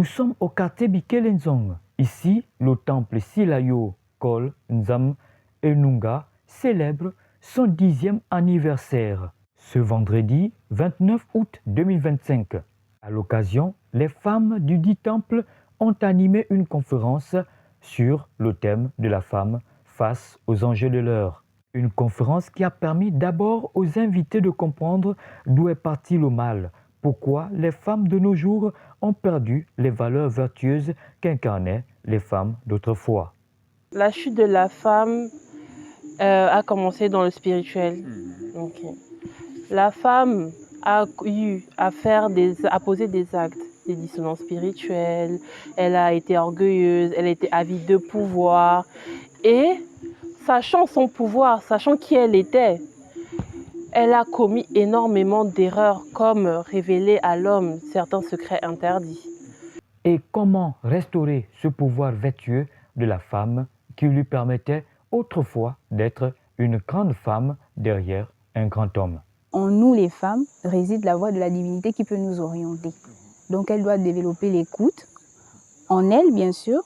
Nous sommes au quartier Bikelenzong. Ici, le temple Silayo Kol Nzam Enunga célèbre son 10e anniversaire ce vendredi 29 août 2025. À l'occasion, les femmes du dit temple ont animé une conférence sur le thème de la femme face aux enjeux de l'heure. Une conférence qui a permis d'abord aux invités de comprendre d'où est parti le mal, pourquoi les femmes de nos jours ont perdu les valeurs vertueuses qu'incarnaient les femmes d'autrefois. La chute de la femme a commencé dans le spirituel. Donc, la femme a eu à poser des actes, des dissonances spirituelles, elle a été orgueilleuse, elle était avide de pouvoir. Et sachant son pouvoir, sachant qui elle était, elle a commis énormément d'erreurs comme révéler à l'homme certains secrets interdits. Et comment restaurer ce pouvoir vertueux de la femme qui lui permettait autrefois d'être une grande femme derrière un grand homme? En nous, les femmes, réside la voix de la divinité qui peut nous orienter. Donc, elle doit développer l'écoute en elle, bien sûr,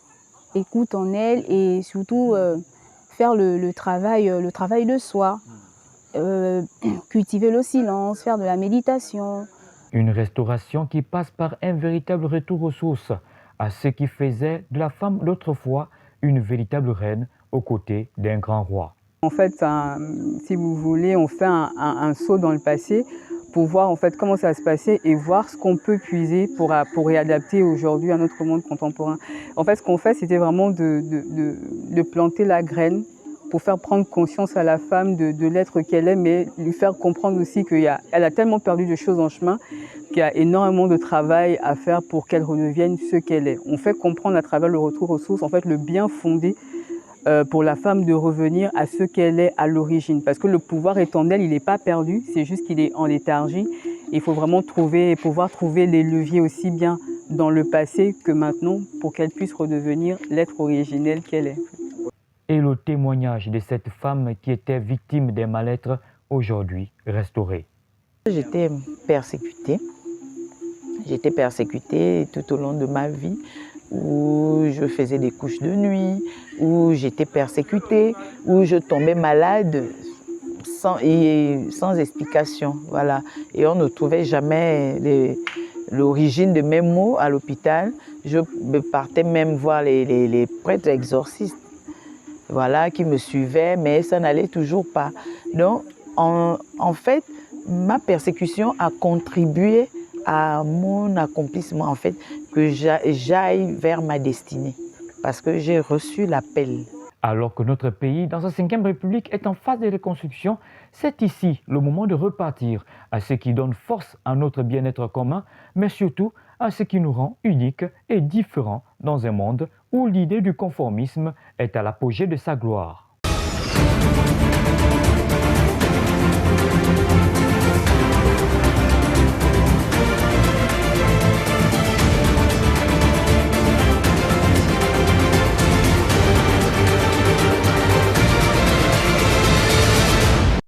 écoute en elle et surtout faire le travail de soi, cultiver le silence, faire de la méditation. Une restauration qui passe par un véritable retour aux sources, à ce qui faisait de la femme d'autrefois une véritable reine aux côtés d'un grand roi. En fait, si vous voulez, on fait un saut dans le passé pour voir en fait comment ça va se passer et voir ce qu'on peut puiser pour réadapter aujourd'hui à notre monde contemporain. En fait, ce qu'on fait, c'était vraiment de planter la graine pour faire prendre conscience à la femme de l'être qu'elle est, mais lui faire comprendre aussi qu'elle a tellement perdu de choses en chemin qu'il y a énormément de travail à faire pour qu'elle redevienne ce qu'elle est. On fait comprendre à travers le retour aux sources, en fait, le bien fondé pour la femme de revenir à ce qu'elle est à l'origine. Parce que le pouvoir est en elle, il n'est pas perdu, c'est juste qu'il est en léthargie. Il faut vraiment pouvoir trouver les leviers aussi bien dans le passé que maintenant pour qu'elle puisse redevenir l'être originel qu'elle est. Et le témoignage de cette femme qui était victime des mal-être aujourd'hui restaurée. J'étais persécutée tout au long de ma vie, où je faisais des couches de nuit, où j'étais persécutée, où je tombais malade sans explication. Voilà. Et on ne trouvait jamais l'origine de mes maux à l'hôpital. Je partais même voir les prêtres exorcistes, voilà, qui me suivaient, mais ça n'allait toujours pas. Donc, en fait, ma persécution a contribué à mon accomplissement, en fait, que j'aille vers ma destinée, parce que j'ai reçu l'appel. Alors que notre pays, dans sa 5e République, est en phase de reconstruction, c'est ici le moment de repartir à ce qui donne force à notre bien-être commun, mais surtout à ce qui nous rend uniques et différents dans un monde où l'idée du conformisme est à l'apogée de sa gloire.